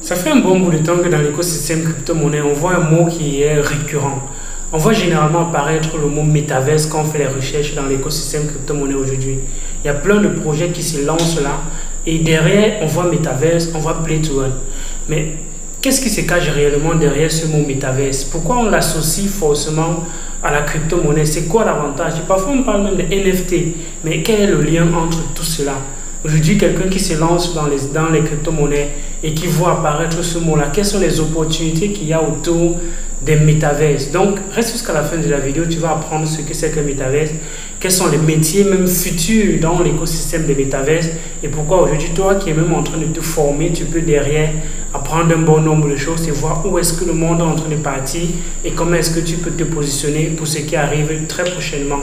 Ça fait un bon bout de temps que dans l'écosystème crypto-monnaie, on voit un mot qui est récurrent. On voit généralement apparaître le mot métaverse quand on fait les recherches dans l'écosystème crypto-monnaie aujourd'hui. Il y a plein de projets qui se lancent là et derrière, on voit métaverse, on voit play to earn. Mais qu'est-ce qui se cache réellement derrière ce mot métaverse? Pourquoi on l'associe forcément à la crypto-monnaie? C'est quoi l'avantage? Parfois, on parle même de NFT, mais quel est le lien entre tout cela? Aujourd'hui, quelqu'un qui se lance dans les crypto-monnaies et qui voit apparaître ce mot-là, quelles sont les opportunités qu'il y a autour des métaverses? Donc, reste jusqu'à la fin de la vidéo, tu vas apprendre ce que c'est que métaverse, quels sont les métiers même futurs dans l'écosystème des métaverses et pourquoi aujourd'hui, toi qui es même en train de te former, tu peux derrière apprendre un bon nombre de choses et voir où est-ce que le monde est en train de partir et comment est-ce que tu peux te positionner pour ce qui arrive très prochainement.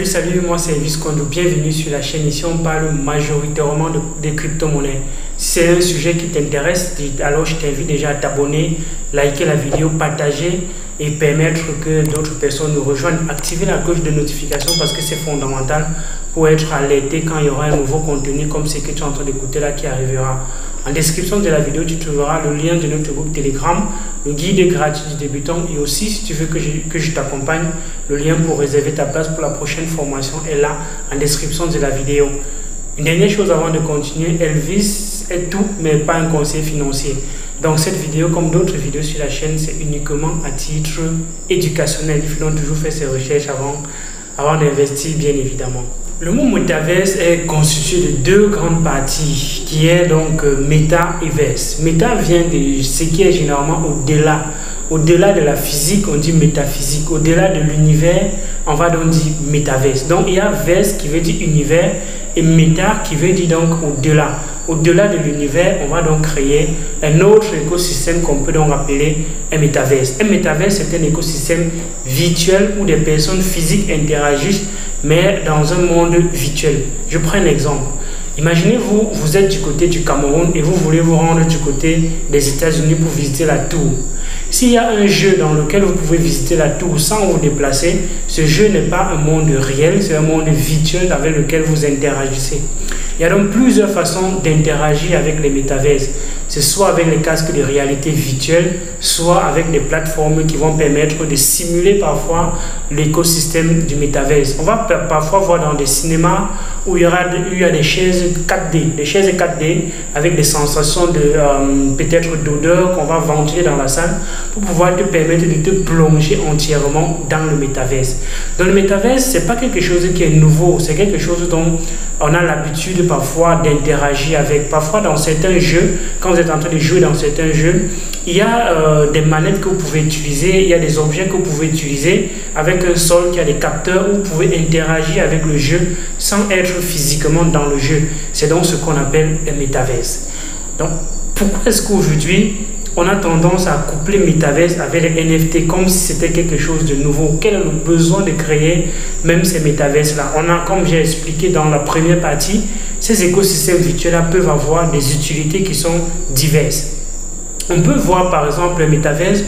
Salut, moi c'est Elvis Kondo, bienvenue sur la chaîne. Ici on parle majoritairement de crypto-monnaies. Si c'est un sujet qui t'intéresse, alors je t'invite déjà à t'abonner, liker la vidéo, partager et permettre que d'autres personnes nous rejoignent. Activer la cloche de notification parce que c'est fondamental pour être alerté quand il y aura un nouveau contenu comme ce que tu es en train d'écouter là qui arrivera. En description de la vidéo, tu trouveras le lien de notre groupe Telegram, le guide gratuit du débutant et aussi, si tu veux que je t'accompagne, le lien pour réserver ta place pour la prochaine formation est là en description de la vidéo. Une dernière chose avant de continuer, Elvis est tout mais pas un conseiller financier. Donc cette vidéo, comme d'autres vidéos sur la chaîne, c'est uniquement à titre éducationnel. Il faut donc toujours faire ses recherches avant d'investir, bien évidemment. Le mot métaverse est constitué de deux grandes parties, qui est donc méta et verse. Méta vient de ce qui est généralement au-delà. Au-delà de la physique, on dit métaphysique. Au-delà de l'univers, on va donc dire métaverse. Donc il y a verse qui veut dire univers et méta qui veut dire donc au-delà. Au-delà de l'univers, on va donc créer un autre écosystème qu'on peut donc appeler un métaverse. Un métaverse, c'est un écosystème virtuel où des personnes physiques interagissent, mais dans un monde virtuel. Je prends un exemple. Imaginez-vous, vous êtes du côté du Cameroun et vous voulez vous rendre du côté des États-Unis pour visiter la tour. S'il y a un jeu dans lequel vous pouvez visiter la tour sans vous déplacer, ce jeu n'est pas un monde réel, c'est un monde virtuel avec lequel vous interagissez. Il y a donc plusieurs façons d'interagir avec les métaverses. C'est soit avec les casques de réalité virtuelle, soit avec des plateformes qui vont permettre de simuler parfois l'écosystème du métaverse. On va parfois voir dans des cinémas où il y a des chaises 4D, avec des sensations de peut-être d'odeur qu'on va ventiler dans la salle pour pouvoir te permettre de te plonger entièrement dans le métaverse. Dans le métaverse, c'est pas quelque chose qui est nouveau, c'est quelque chose dont on a l'habitude parfois d'interagir avec. Parfois dans certains jeux, quand vous êtes en train de jouer dans certains jeux, il y a des manettes que vous pouvez utiliser, il y a des objets que vous pouvez utiliser avec un sol qui a des capteurs où vous pouvez interagir avec le jeu sans être physiquement dans le jeu. C'est donc ce qu'on appelle un métaverse. Donc pourquoi est-ce qu'aujourd'hui on a tendance à coupler métaverse avec les NFT comme si c'était quelque chose de nouveau? Quel est le besoin de créer même ces métaverses-là? On a, comme j'ai expliqué dans la première partie, ces écosystèmes virtuels-là peuvent avoir des utilités qui sont diverses. On peut voir par exemple le métaverse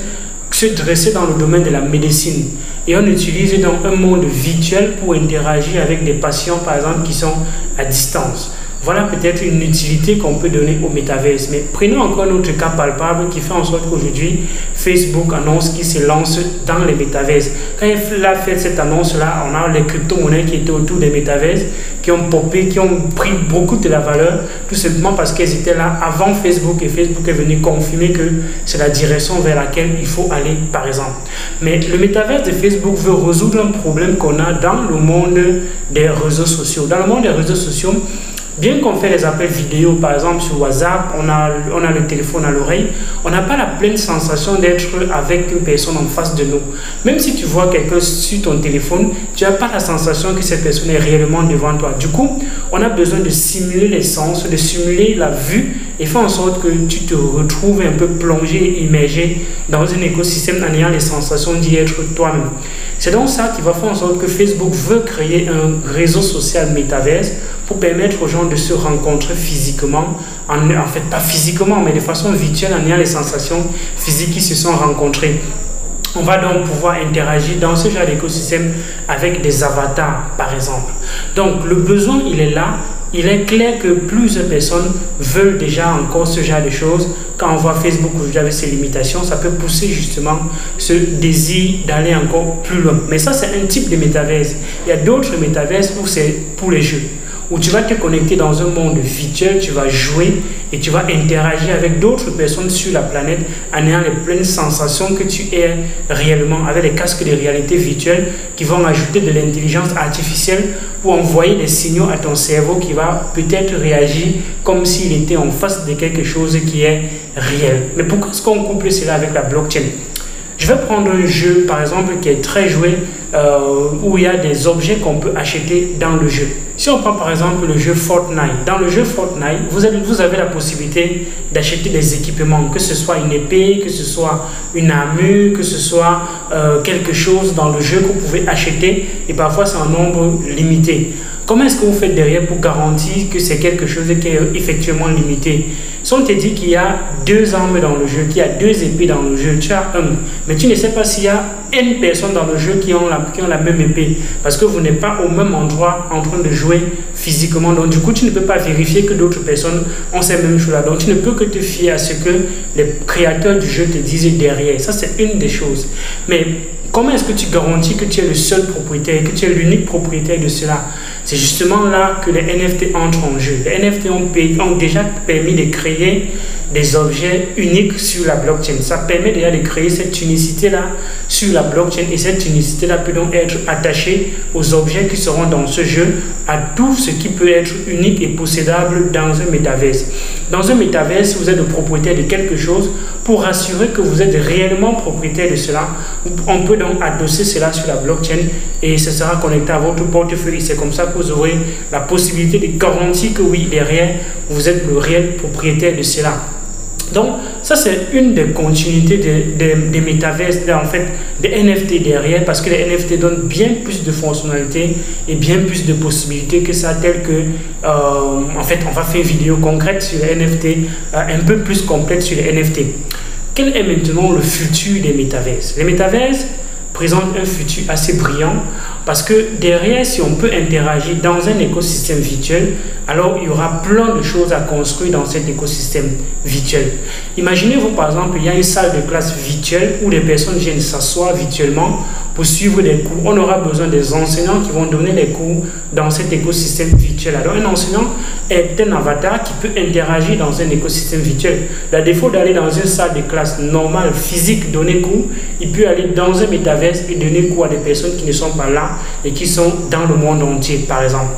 se dresser dans le domaine de la médecine et on utilise donc un monde virtuel pour interagir avec des patients par exemple qui sont à distance. Voilà peut-être une utilité qu'on peut donner au métaverse. Mais prenons encore un autre cas palpable qui fait en sorte qu'aujourd'hui, Facebook annonce qu'il se lance dans les métaverses. Quand il a fait cette annonce-là, on a les crypto-monnaies qui étaient autour des métaverses, qui ont popé, qui ont pris beaucoup de la valeur, tout simplement parce qu'elles étaient là avant Facebook et Facebook est venu confirmer que c'est la direction vers laquelle il faut aller, par exemple. Mais le métaverse de Facebook veut résoudre un problème qu'on a dans le monde des réseaux sociaux. Dans le monde des réseaux sociaux, Bien qu'on fait les appels vidéo, par exemple sur WhatsApp, on a le téléphone à l'oreille, on n'a pas la pleine sensation d'être avec une personne en face de nous. Même si tu vois quelqu'un sur ton téléphone, tu n'as pas la sensation que cette personne est réellement devant toi. Du coup, on a besoin de simuler les sens, de simuler la vue et faire en sorte que tu te retrouves un peu plongé, immergé dans un écosystème en ayant les sensations d'y être toi-même. C'est donc ça qui va faire en sorte que Facebook veut créer un réseau social métaverse pour permettre aux gens de se rencontrer physiquement, en fait pas physiquement mais de façon virtuelle en ayant les sensations physiques qui se sont rencontrées. On va donc pouvoir interagir dans ce genre d'écosystème avec des avatars par exemple. Donc le besoin il est là. Il est clair que plusieurs personnes veulent déjà encore ce genre de choses. Quand on voit Facebook aujourd'hui avec ses limitations, ça peut pousser justement ce désir d'aller encore plus loin. Mais ça, c'est un type de métaverse. Il y a d'autres métaverses où c'est pour les jeux, où tu vas te connecter dans un monde virtuel, tu vas jouer et tu vas interagir avec d'autres personnes sur la planète en ayant les pleines sensations que tu es réellement, avec les casques de réalité virtuelle qui vont ajouter de l'intelligence artificielle pour envoyer des signaux à ton cerveau qui va peut-être réagir comme s'il était en face de quelque chose qui est réel. Mais pourquoi est-ce qu'on couple cela avec la blockchain? Je vais prendre un jeu par exemple qui est très joué où il y a des objets qu'on peut acheter dans le jeu. Si on prend par exemple le jeu Fortnite, dans le jeu Fortnite, vous avez la possibilité d'acheter des équipements, que ce soit une épée, que ce soit une armure, que ce soit quelque chose dans le jeu que vous pouvez acheter et parfois c'est un nombre limité. Comment est-ce que vous faites derrière pour garantir que c'est quelque chose qui est effectivement limité? Si on te dit qu'il y a 2 armes dans le jeu, qu'il y a 2 épées dans le jeu, tu as un, mais tu ne sais pas s'il y a N personnes dans le jeu qui ont la même épée, parce que vous n'êtes pas au même endroit en train de jouer physiquement. Donc du coup, tu ne peux pas vérifier que d'autres personnes ont ces mêmes choses-là. Donc tu ne peux que te fier à ce que les créateurs du jeu te disent derrière. Ça, c'est une des choses. Mais comment est-ce que tu garantis que tu es le seul propriétaire, que tu es l'unique propriétaire de cela? C'est justement là que les NFT entrent en jeu. Les NFT ont déjà permis de créer des objets uniques sur la blockchain. Ça permet déjà de créer cette unicité-là sur la blockchain et cette unicité-là peut donc être attachée aux objets qui seront dans ce jeu, à tout ce qui peut être unique et possédable dans un métaverse. Dans un métaverse, vous êtes le propriétaire de quelque chose. Pour assurer que vous êtes réellement propriétaire de cela, on peut donc adosser cela sur la blockchain et ce sera connecté à votre portefeuille. C'est comme ça que vous aurez la possibilité de garantir que oui, derrière, vous êtes le réel propriétaire de cela. Donc, ça c'est une des continuités des métaverses, en fait, des NFT derrière, parce que les NFT donnent bien plus de fonctionnalités et bien plus de possibilités que ça, tel que, en fait, on va faire une vidéo concrète sur les NFT, un peu plus complète sur les NFT. Quel est maintenant le futur des métaverses? Les métaverses présentent un futur assez brillant parce que derrière, si on peut interagir dans un écosystème virtuel, alors il y aura plein de choses à construire dans cet écosystème virtuel. Imaginez-vous par exemple, il y a une salle de classe virtuelle où les personnes viennent s'asseoir virtuellement pour suivre des cours. On aura besoin des enseignants qui vont donner les cours dans cet écosystème virtuel. Alors un enseignant est un avatar qui peut interagir dans un écosystème virtuel. À défaut d'aller dans une salle de classe normale, physique, donner cours, il peut aller dans un métaverse et donner cours à des personnes qui ne sont pas là et qui sont dans le monde entier, par exemple.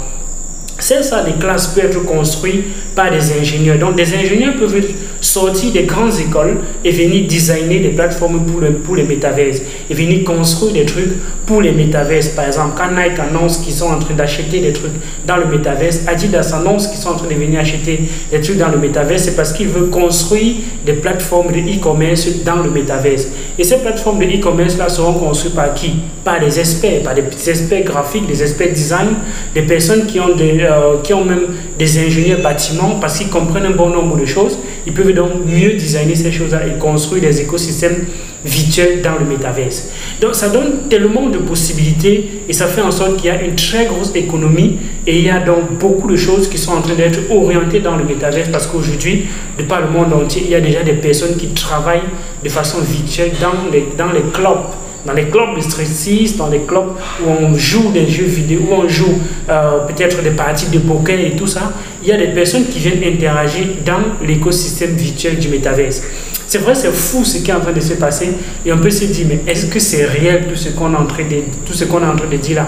Cette salle de classe peut être construite par des ingénieurs. Donc, des ingénieurs peuvent sortir des grandes écoles et venir designer des plateformes pour les métaverses et venir construire des trucs pour les métaverses. Par exemple, quand Nike annonce qu'ils sont en train d'acheter des trucs dans le métaverse, Adidas annonce qu'ils sont en train de venir acheter des trucs dans le métaverse, c'est parce qu'ils veulent construire des plateformes de e-commerce dans le métaverse. Et ces plateformes de e-commerce là seront construites par qui? Par des experts, par des experts graphiques, des experts design, des personnes qui ont même des ingénieurs bâtiments parce qu'ils comprennent un bon nombre de choses. Ils peuvent donc mieux designer ces choses-là et construire des écosystèmes virtuels dans le métaverse. Donc ça donne tellement de possibilités et ça fait en sorte qu'il y a une très grosse économie et il y a donc beaucoup de choses qui sont en train d'être orientées dans le métaverse parce qu'aujourd'hui, de par le monde entier, il y a déjà des personnes qui travaillent de façon virtuelle dans les clubs. Dans les clubs de Street 6, dans les clubs où on joue des jeux vidéo, où on joue peut-être des parties de poker et tout ça, il y a des personnes qui viennent interagir dans l'écosystème virtuel du métaverse. C'est vrai, c'est fou ce qui est en train de se passer et on peut se dire, mais est-ce que c'est réel tout ce qu'on est en train de dire là?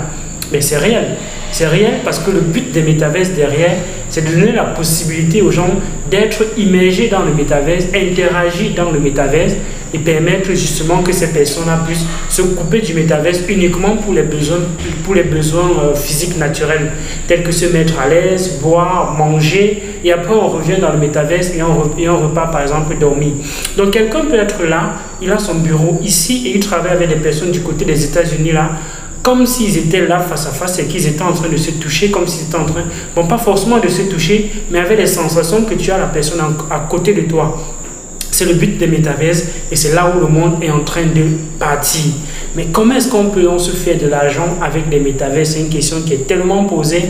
Mais c'est réel. C'est réel parce que le but des métaverses derrière, c'est de donner la possibilité aux gens d'être immergés dans le métaverse, interagir dans le métaverse et permettre justement que ces personnes-là puissent se couper du métaverse uniquement pour les besoins physiques naturels, tels que se mettre à l'aise, boire, manger, et après on revient dans le métaverse et on repart par exemple dormir. Donc quelqu'un peut être là, il a son bureau ici et il travaille avec des personnes du côté des États-Unis là, comme s'ils étaient là face à face et qu'ils étaient en train de se toucher, comme s'ils étaient en train, bon pas forcément de se toucher, mais avec les sensations que tu as la personne à côté de toi. C'est le but des métaverses et c'est là où le monde est en train de partir. Mais comment est-ce qu'on peut se faire de l'argent avec les métaverses? C'est une question qui est tellement posée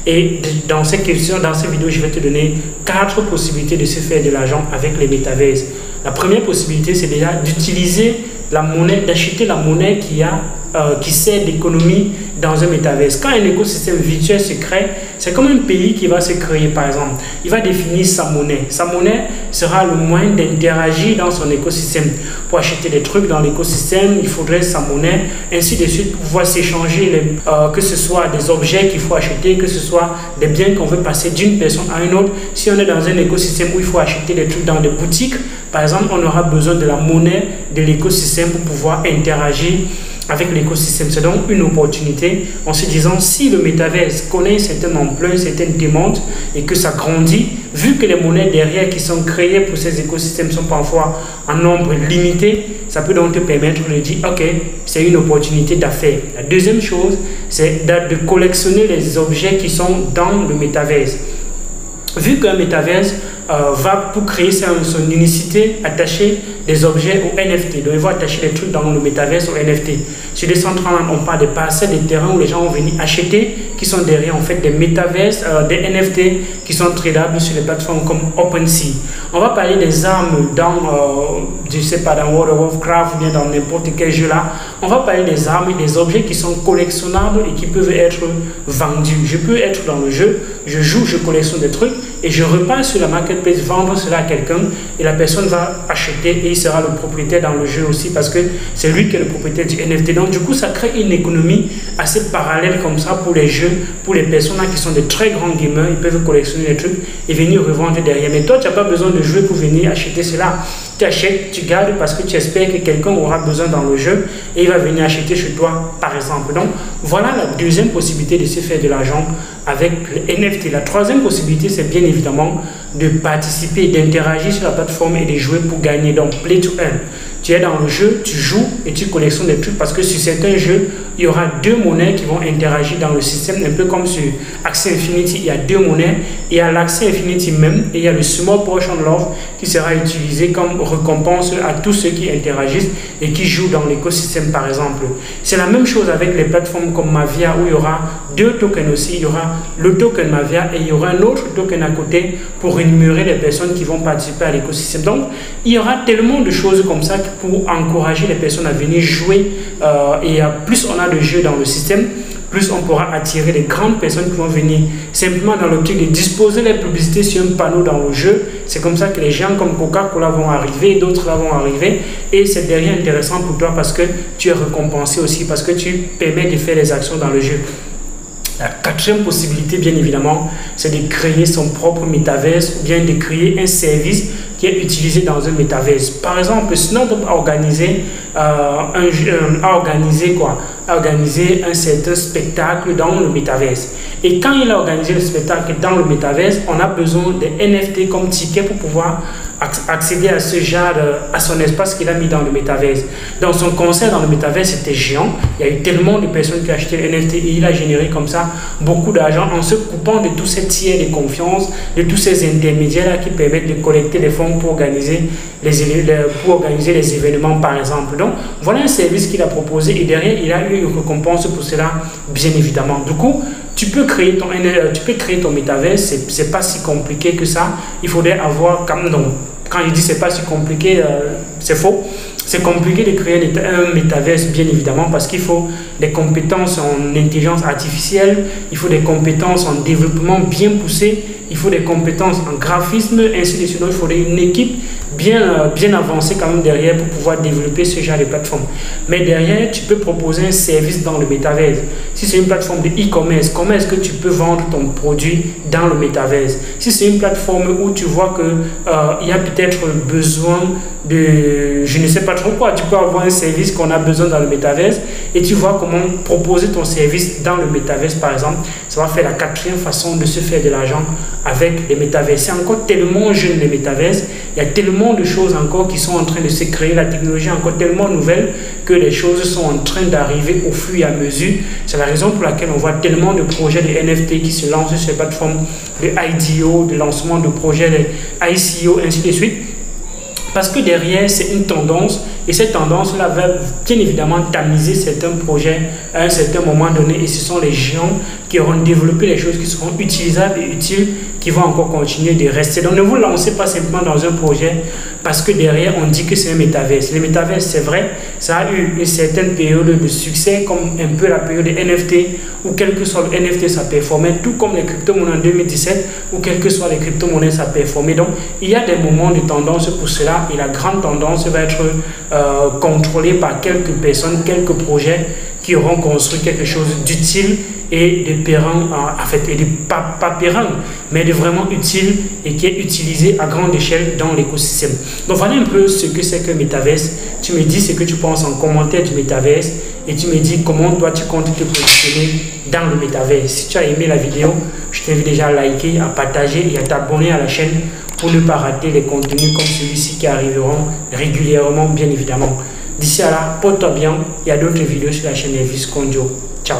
et dans cette vidéo, je vais te donner 4 possibilités de se faire de l'argent avec les métaverses. La première possibilité, c'est déjà d'utiliser la monnaie, d'acheter la monnaie qui sert d'économie dans un métaverse. Quand un écosystème virtuel se crée, c'est comme un pays qui va se créer par exemple. Il va définir sa monnaie. Sa monnaie sera le moyen d'interagir dans son écosystème. Pour acheter des trucs dans l'écosystème, il faudrait sa monnaie, ainsi de suite, pour pouvoir s'échanger, que ce soit des objets qu'il faut acheter, que ce soit des biens qu'on veut passer d'une personne à une autre. Si on est dans un écosystème où il faut acheter des trucs dans des boutiques, par exemple, on aura besoin de la monnaie de l'écosystème pour pouvoir interagir avec l'écosystème. C'est donc une opportunité en se disant si le métaverse connaît une certaine ampleur, une certaine demande et que ça grandit, vu que les monnaies derrière qui sont créées pour ces écosystèmes sont parfois en nombre limité, ça peut donc te permettre de dire ok, c'est une opportunité d'affaires. La deuxième chose, c'est de collectionner les objets qui sont dans le métaverse. Vu qu'un métaverse va pour créer son unicité attacher des objets au NFT. Donc, il va attacher des trucs dans le métaverse au NFT. Sur Decentraland, on parle des parcelles, des terrains où les gens vont venir acheter, qui sont derrière en fait des métaverses, des NFT qui sont tradables sur les plateformes comme OpenSea. On va parler des armes dans, je sais pas, dans World of Warcraft ou bien dans n'importe quel jeu là. On va parler des armes et des objets qui sont collectionnables et qui peuvent être vendus. Je peux être dans le jeu, je joue, je collectionne des trucs et je repars sur la marketplace, vendre cela à quelqu'un et la personne va acheter et il sera le propriétaire dans le jeu aussi parce que c'est lui qui est le propriétaire du NFT. Donc du coup, ça crée une économie assez parallèle comme ça pour les jeux, pour les personnes là qui sont des très grands gamers, ils peuvent collectionner des trucs et venir revendre derrière. Mais toi, tu n'as pas besoin de jouer pour venir acheter cela. Tu achètes, tu gardes parce que tu espères que quelqu'un aura besoin dans le jeu et il va venir acheter chez toi par exemple. Donc voilà la deuxième possibilité de se faire de l'argent avec les NFT. La troisième possibilité, c'est bien évidemment de participer, d'interagir sur la plateforme et de jouer pour gagner. Donc play to earn. Tu es dans le jeu, tu joues et tu collectionnes des trucs parce que sur certains jeux, il y aura 2 monnaies qui vont interagir dans le système, un peu comme sur Axie Infinity, il y a 2 monnaies, il y a l'Axie Infinity même et il y a le Small Portion Love qui sera utilisé comme récompense à tous ceux qui interagissent et qui jouent dans l'écosystème par exemple. C'est la même chose avec les plateformes comme Mavia où il y aura 2 tokens aussi, il y aura le token Mavia et il y aura un autre token à côté pour rémunérer les personnes qui vont participer à l'écosystème. Donc il y aura tellement de choses comme ça pour encourager les personnes à venir jouer et plus on a de jeux dans le système, plus on pourra attirer les grandes personnes qui vont venir simplement dans l'optique de disposer les publicités sur un panneau dans le jeu. C'est comme ça que les gens comme Coca-Cola vont arriver, d'autres là vont arriver et c'est derrière intéressant pour toi parce que tu es récompensé aussi, parce que tu permets de faire les actions dans le jeu. La quatrième possibilité, bien évidemment, c'est de créer son propre métaverse ou bien de créer un service qui est utilisé dans un métaverse. Par exemple, Snowdrop a organisé un certain spectacle dans le métaverse. Et quand il a organisé le spectacle dans le métaverse, on a besoin des NFT comme ticket pour pouvoir accéder à ce genre, à son espace qu'il a mis dans le métaverse. Dans son concert dans le métaverse, c'était géant. Il y a eu tellement de personnes qui ont acheté le NFT et il a généré comme ça beaucoup d'argent en se coupant de tous ces tiers de confiance, de tous ces intermédiaires qui permettent de collecter des fonds pour organiser les événements par exemple. Donc voilà un service qu'il a proposé et derrière il a eu une récompense pour cela bien évidemment. Du coup, tu peux créer ton métaverse, c'est pas si compliqué que ça. Il faudrait avoir quand je dis c'est pas si compliqué, c'est faux. C'est compliqué de créer un métaverse bien évidemment parce qu'il faut des compétences en intelligence artificielle, il faut des compétences en développement bien poussé, il faut des compétences en graphisme, ainsi de suite. Il faudrait une équipe bien avancé quand même derrière pour pouvoir développer ce genre de plateforme. Mais derrière, tu peux proposer un service dans le métaverse. Si c'est une plateforme de e-commerce, comment est-ce que tu peux vendre ton produit dans le métaverse? Si c'est une plateforme où tu vois qu'il y a peut-être besoin de, je ne sais pas trop quoi, tu peux avoir un service qu'on a besoin dans le métaverse et tu vois comment proposer ton service dans le métaverse par exemple. Ça va faire la quatrième façon de se faire de l'argent avec les métaverses. C'est encore tellement jeune les métaverses, il y a tellement de choses encore qui sont en train de se créer, la technologie est encore tellement nouvelle que les choses sont en train d'arriver au fur et à mesure. C'est la raison pour laquelle on voit tellement de projets de NFT qui se lancent sur ces plateformes de IDO, de lancement de projets de ICO, ainsi de suite. Parce que derrière, c'est une tendance et cette tendance-là va bien évidemment tamiser certains projets à un certain moment donné et ce sont les géants qui auront développé les choses qui seront utilisables et utiles qui vont encore continuer de rester. Donc ne vous lancez pas simplement dans un projet parce que derrière on dit que c'est un métaverse. Les métaverses, c'est vrai, ça a eu une certaine période de succès comme un peu la période des NFT où quel que soit le NFT ça performait, tout comme les crypto-monnaies en 2017 où quel que soit les crypto-monnaies ça performait. Donc il y a des moments de tendance pour cela et la grande tendance va être contrôlée par quelques personnes, quelques projets qui auront construit quelque chose d'utile et de pérenne, en fait, et de pas pérenne, mais de vraiment utile et qui est utilisé à grande échelle dans l'écosystème. Donc voilà un peu ce que c'est que Metaverse. Tu me dis ce que tu penses en commentaire du Metaverse et tu me dis comment toi tu comptes te positionner dans le Metaverse. Si tu as aimé la vidéo, je t'invite déjà à liker, à partager et à t'abonner à la chaîne pour ne pas rater les contenus comme celui-ci qui arriveront régulièrement, bien évidemment. D'ici à là, porte-toi bien. Il y a d'autres vidéos sur la chaîne Elvis Condio. Ciao.